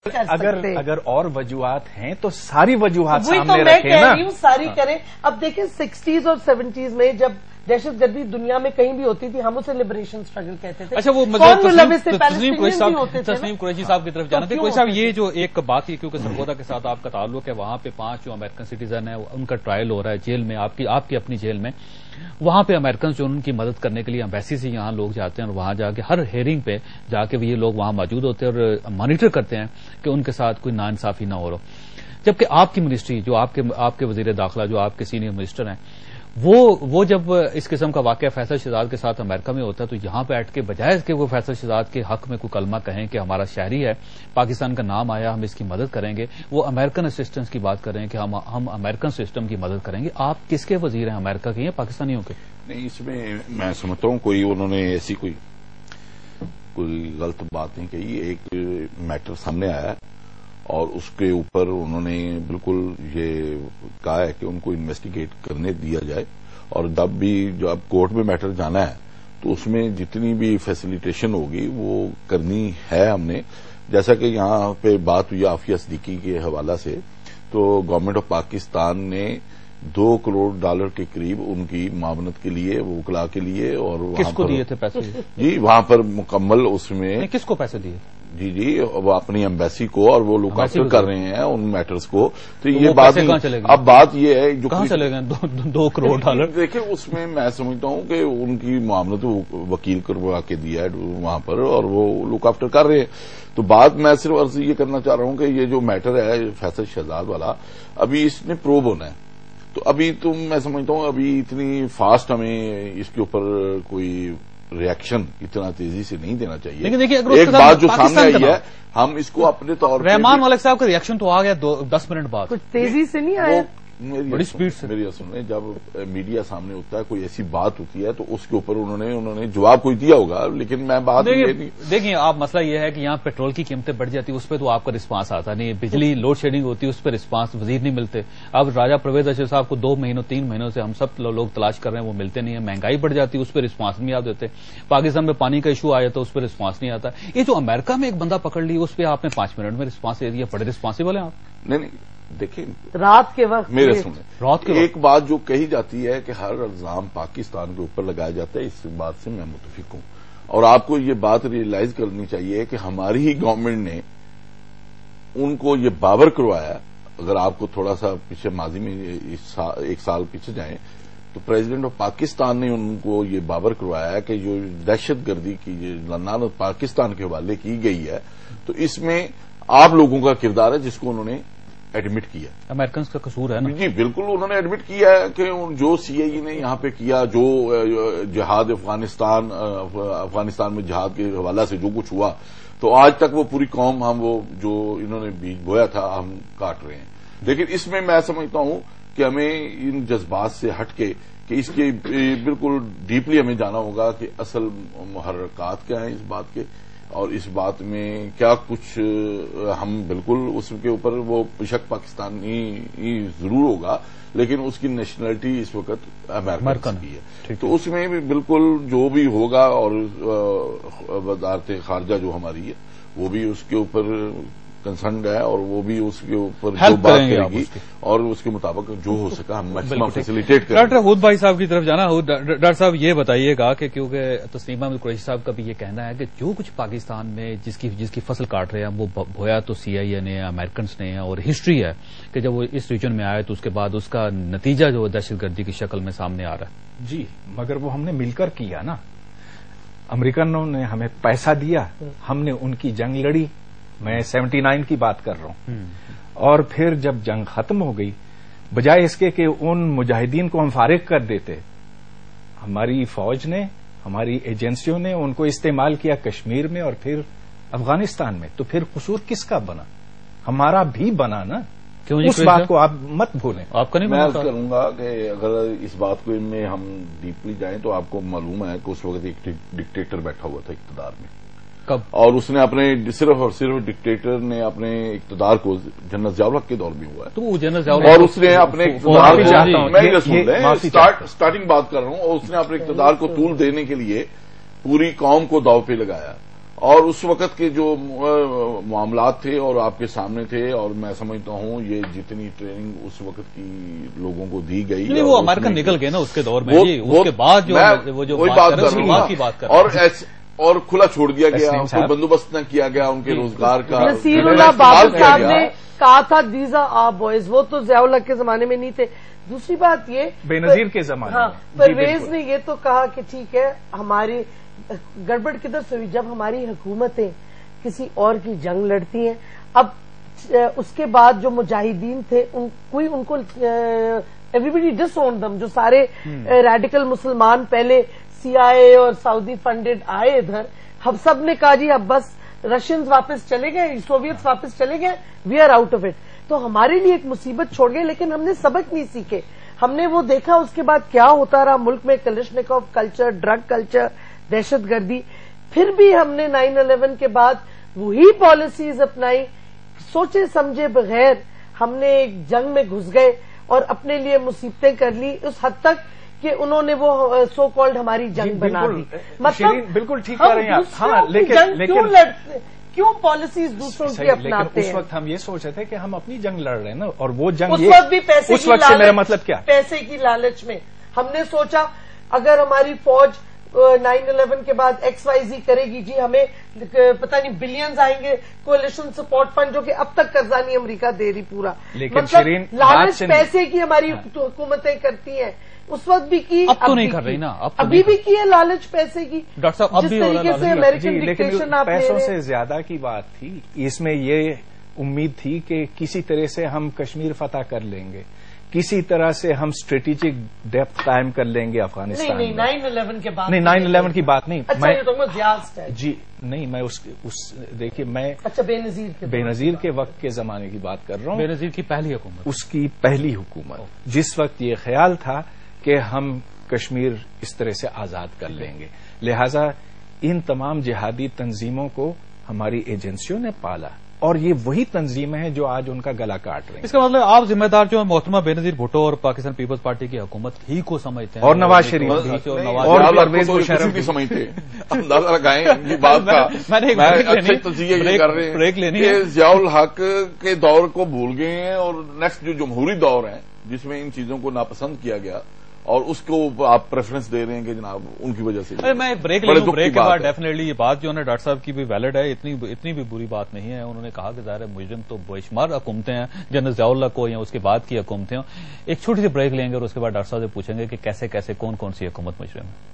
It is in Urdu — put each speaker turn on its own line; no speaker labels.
اگر اور وجوہات ہیں تو ساری وجوہات سامنے رکھیں نا.
وہی تو میں کہہ رہی ہوں ساری کریں. اب دیکھیں 60s اور 70s میں جب دہشت گردی دنیا میں کہیں بھی ہوتی تھی ہم اسے لبریشن اسٹرگل کہتے تھے.
اچھا وہ تسنیم قریشی صاحب کی طرف جانا تھا. قریشی صاحب یہ جو ایک بات ہے کیونکہ سرگودا کے ساتھ آپ کا تعلق ہے, وہاں پہ 5 جو امریکن سٹیزن ہیں ان کا ٹرائل ہو رہا ہے جیل میں, آپ کی اپنی جیل میں. وہاں پہ امریکن جو ان کی مدد کرنے کے لیے ایمبیسی سے یہاں لوگ جاتے ہیں اور وہاں جا کے ہر ہیئرنگ پہ جا کے یہ لوگ وہاں موجود ہوتے ہیں اور مانیٹر کرتے ہیں کہ ان کے ساتھ کوئی ناانصافی نہ ہو رہا. جبکہ آپ کی منسٹری جو آپ کے وزیر داخلہ جو آپ کے سینئر منسٹر ہیں وہ جب اس قسم کا واقعہ فیصل شہزاد کے ساتھ امریکہ میں ہوتا ہے تو یہاں پہ بیٹھ کے بجائے کہ وہ فیصل شہزاد کے حق میں کوئی کلمہ کہیں کہ ہمارا شہری ہے, پاکستان کا نام آیا, ہم اس کی مدد کریں گے, وہ امریکن اسسٹنس کی بات کر رہے ہیں کہ ہم امریکن سسٹم کی مدد کریں گے. آپ کس کے وزیر ہیں, امریکہ کے یا پاکستانیوں کے؟
نہیں, اس میں سمجھتا ہوں کوئی انہوں نے ایسی کوئی غلط بات نہیں کہی. ایک میٹر سامنے آیا ہے اور اس کے اوپر انہوں نے بالکل یہ کہا ہے کہ ان کو انویسٹیگیٹ کرنے دیا جائے, اور جب بھی جو اب کورٹ میں میٹر جانا ہے تو اس میں جتنی بھی فیسیلیٹیشن ہوگی وہ کرنی ہے ہم نے. جیسا کہ یہاں پہ بات ہوئی عافیہ صدیقی کے حوالہ سے, تو گورنمنٹ آف پاکستان نے $2 کروڑ کے قریب ان کی معاونت کے لیے, وہ وکلاء کے لیے, اور
کس کو دیے تھے پیسے؟
جی وہاں پر مکمل اس میں
کس کو پیسے دیے؟
جی وہ اپنی ایمبیسی کو, اور وہ لوگ آفٹر کر رہے ہیں ان میٹرز کو. تو یہ
بات
اب بات یہ ہے جو
کہاں چلے گئے $2 کروڑ؟
دیکھیں اس میں سمجھتا ہوں کہ ان کی معاملت وکیل کروا کے دیا ہے وہاں پر, اور وہ لوگ آفٹر کر رہے ہیں. تو بات میں صرف عرض یہ کرنا چاہ رہا ہوں کہ یہ جو میٹر ہے فیصل شہزاد والا, ابھی اس نے پروب ہونا ہے. تو ابھی میں سمجھتا ہوں ابھی اتنی فاسٹ ہمیں اس کے اوپر کوئی ریئیکشن اتنا تیزی سے نہیں دینا چاہیے.
لیکن دیکھیے
ایک بات جو سامنے آئی ہے ہم اس کو اپنے طور پر
رحمان ملک صاحب کا ریئیکشن تو آ گیا 10 منٹ بعد,
کچھ تیزی سے نہیں آیا,
بڑی سپیڈ سے.
میری سنیں, جب میڈیا سامنے ہوتا ہے کوئی ایسی بات ہوتی ہے تو اس کے اوپر انہوں نے جواب کوئی دیا ہوگا. لیکن میں بات
دیکھیں آپ مسئلہ یہ ہے کہ یہاں پیٹرول کی قیمتیں بڑھ جاتی, اس پہ تو آپ کا رسپانس آتا نہیں, بجلی لوڈ شیڈنگ ہوتی ہے اس پہ رسپانس وزیر نہیں ملتے. اب راجہ پرویز اشرف صاحب کو 2 مہینوں 3 مہینوں سے ہم سب لوگ تلاش کر رہے ہیں, وہ ملتے نہیں ہیں. مہنگائی بڑھ جاتی ہے, اس پہ رسپانس نہیں آپ دیتے. پاکستان میں پانی کا ایشو آیا تو اس پہ رسپانس نہیں آتا. یہ جو امریکہ میں ایک بندہ پکڑ لی اس پہ آپ نے 5 منٹ میں رسپانس دے دیا, بڑے رسپانسبل ہیں آپ.
نہیں دیکھیں
رات کے وقت
میرے سنیں, ایک بات جو کہی جاتی ہے کہ ہر الزام پاکستان کے اوپر لگایا جاتا ہے, اس بات سے میں متفق ہوں. اور آپ کو یہ بات ریئلائز کرنی چاہیے کہ ہماری ہی گورنمنٹ نے ان کو یہ باور کروایا. اگر آپ کو تھوڑا سا پیچھے ماضی میں 1 سال پیچھے جائیں تو پریزیڈنٹ آف پاکستان نے ان کو یہ باور کروایا کہ جو دہشت گردی کی لنانت پاکستان کے حوالے کی گئی ہے تو اس میں آپ لوگوں کا کردار ہے, جس کو انہوں نے ایڈمٹ کیا.
امریکنز کا قصور ہے نا؟
جی بالکل, انہوں نے ایڈمٹ کیا ہے کہ جو CIA نے یہاں پہ کیا, جو جہاد افغانستان میں جہاد کے حوالہ سے جو کچھ ہوا, تو آج تک وہ پوری قوم ہم وہ جو انہوں نے بیج بویا تھا ہم کاٹ رہے ہیں. لیکن اس میں سمجھتا ہوں کہ ہمیں ان جذبات سے ہٹ کے کہ اس کے بالکل ڈیپلی ہمیں جانا ہوگا کہ اصل محرکات کیا ہیں اس بات کے, اور اس بات میں کیا کچھ ہم بالکل اس کے اوپر وہ بیشک پاکستانی ضرور ہوگا, لیکن اس کی نیشنلٹی اس وقت امریکن کی ہے. تو اس میں بھی بالکل جو بھی ہوگا, اور وزارت خارجہ جو ہماری ہے وہ بھی اس کے اوپر کنسرنڈ ہے, اور وہ بھی اس کے اوپر جو بات کرے گی اور اس کے مطابق جو ہو سکا ہم میکسیمم فیسیلیٹیٹ کریں.
ڈاکٹر حود بھائی صاحب کی طرف جانا. ڈاکٹر صاحب یہ بتائیے گا کہ کیونکہ تسنیم احمد قریشی صاحب کا بھی یہ کہنا ہے کہ جو کچھ پاکستان میں جس کی فصل کاٹ رہے ہیں وہ بویا تو CIA نے, امریکنس نے, اور ہسٹری ہے کہ جب وہ اس ریجن میں آئے تو اس کے بعد اس کا نتیجہ جو دہشت گردی کی شکل میں سامنے آ رہا ہے.
جی مگر وہ ہم نے مل کر کیا نا, امریکنوں نے ہمیں پیسہ دیا, ہم نے ان کی جنگ لڑی. میں 79 کی بات کر رہا ہوں. اور پھر جب جنگ ختم ہو گئی, بجائے اس کے کہ ان مجاہدین کو ہم فارغ کر دیتے, ہماری فوج نے, ہماری ایجنسیوں نے ان کو استعمال کیا کشمیر میں اور پھر افغانستان میں. تو پھر قصور کس کا بنا؟ ہمارا بھی بنا نا. اس بات کو آپ مت بھولیں.
آپ کا نہیں,
میں عرض کروں گا کہ اگر اس بات کو ان میں ہم ڈیپلی جائیں تو آپ کو معلوم ہے کہ اس وقت ایک ڈکٹیٹر بیٹھا ہوا تھا اقتدار میں.
کب؟
اور اس نے اپنے صرف اور صرف ڈکٹیٹر نے اپنے اقتدار کو جنرل ضیاء الحق کے دور میں ہوا ہے.
تو وہ جنرل ضیاء
اور اس نے اپنے اقتدار کو, میں سن لیں, اسٹارٹنگ بات کر رہا ہوں, اور اس نے اپنے اقتدار کو طول دینے کے لیے پوری قوم کو داؤ پہ لگایا, اور اس وقت کے جو معاملات تھے اور آپ کے سامنے تھے، اور میں سمجھتا ہوں یہ جتنی ٹریننگ اس وقت کی لوگوں کو دی گئی،
وہ امریکن نکل گئے نا اس کے دور میں، اس کے بعد جو بات کر
اور کھلا چھوڑ دیا گیا، کوئی بندوبست نہ کیا گیا ان کے روزگار کا۔
نصیر اللہ بابو صاحب نے کہا تھا دیز آر آر بوائز، وہ تو ضیاء الحق کے زمانے میں نہیں تھے۔ دوسری بات یہ
بے نظیر کے زمانے میں
پرویز نے یہ تو کہا کہ ٹھیک ہے ہماری گڑبڑ کدھر سے ہوئی، جب ہماری حکومتیں کسی اور کی جنگ لڑتی ہیں۔ اب اس کے بعد جو مجاہدین تھے کوئی ان کو ایوری بڈی ڈس اون دم، جو سارے ریڈیکل مسلمان پہلے CIA اور سعودی فنڈڈ آئے ادھر، ہم سب نے کہا جی اب بس رشینز واپس چلے گئے، سوویتس واپس چلے گئے، we are out of it. تو ہمارے لیے ایک مصیبت چھوڑ گئے، لیکن ہم نے سبق نہیں سیکھے۔ ہم نے وہ دیکھا اس کے بعد کیا ہوتا رہا ملک میں، کلشنکوف کلچر، ڈرگ کلچر، دہشت گردی۔ پھر بھی ہم نے 9/11 کے بعد وہی پالیسیز اپنائی، سوچے سمجھے بغیر ہم نے ایک جنگ میں گھس گئے اور اپنے لیے مصیبتیں کر لی، اس حد تک کہ انہوں نے وہ سو کالڈ ہماری جنگ بنا دی۔
مطلب بالکل ٹھیک کہہ رہے ہیں آپ، ہاں لیکن
کیوں پالیسیز دوسروں کی اپناتے ہیں؟
اس وقت ہم یہ سوچ رہے تھے کہ ہم اپنی جنگ لڑ رہے ہیں نا، اور وہ جنگ
اس وقت بھی پیسے
اس وقت سے میرا مطلب کیا،
پیسے کی لالچ میں ہم نے سوچا اگر ہماری فوج 9/11 کے بعد XYZ کرے گی، جی ہمیں پتہ نہیں بلینز آئیں گے کولیشن سپورٹ فنڈ، جو کہ اب تک قرضہ نہیں امریکہ دے رہی پورا، مطلب لالچ پیسے کی ہماری حکومتیں کرتی ہیں۔ اس وقت بھی کی،
اب تو نہیں کر رہی نا،
ابھی بھی کی ہے لالچ پیسے کی۔
ڈاکٹر صاحب اب
جس
بھی
طریقے سے امریکن ڈکٹیشن آپ
پیسوں سے زیادہ کی بات تھی، اس میں یہ امید تھی کہ کسی طرح سے ہم کشمیر فتح کر لیں گے، کسی طرح سے ہم اسٹریٹجک ڈیپتھ قائم کر لیں گے افغانستان میں۔
9/11 کے بعد
نہیں، 9/11 کی بات نہیں،
جی
نہیں، میں دیکھیے میں بے نظیر کے وقت کے زمانے کی بات کر رہا ہوں،
بے نظیر کی پہلی حکومت،
اس کی پہلی حکومت، جس وقت یہ خیال تھا کہ ہم کشمیر اس طرح سے آزاد کر لیں گے، لہذا ان تمام جہادی تنظیموں کو ہماری ایجنسیوں نے پالا، اور یہ وہی تنظیمیں ہیں جو آج ان کا گلا کاٹ رہی ہیں۔
اس کا مطلب آپ ذمہ دار جو محترمہ بے نظیر بھٹو اور پاکستان پیپلز پارٹی کی حکومت ہی کو سمجھتے ہیں،
اور نواز شریف بھی، اور پرویز مشرف
بھی سمجھتے ہیں۔ اندازہ لگائیں ان کی بات کا، اچھے تجزیہ یہ کر رہے ہیں کہ ضیاء الحق کے دور کو بھول گئے ہیں، اور نیکسٹ جو جمہوری دور ہے جس میں ان چیزوں کو ناپسند کیا گیا، اور اس کو آپ پریفرنس دے رہے ہیں کہ جناب ان کی وجہ سے۔
میں بریک لے لوں، بریک کے بعد ڈیفینیٹلی یہ بات جو ہے نا ڈاکٹر صاحب کی بھی ویلڈ ہے، اتنی بھی بری بات نہیں ہے۔ انہوں نے کہا کہ ظاہر مجرم تو بے شمار حکومتیں ہیں، جنرل ضیاء الحق کو یا اس کے بعد کی حکومتیں ہوں۔ ایک چھوٹی سی بریک لیں گے اور اس کے بعد ڈاکٹر صاحب سے پوچھیں گے کہ کیسے کون سی حکومت مجرم ہے۔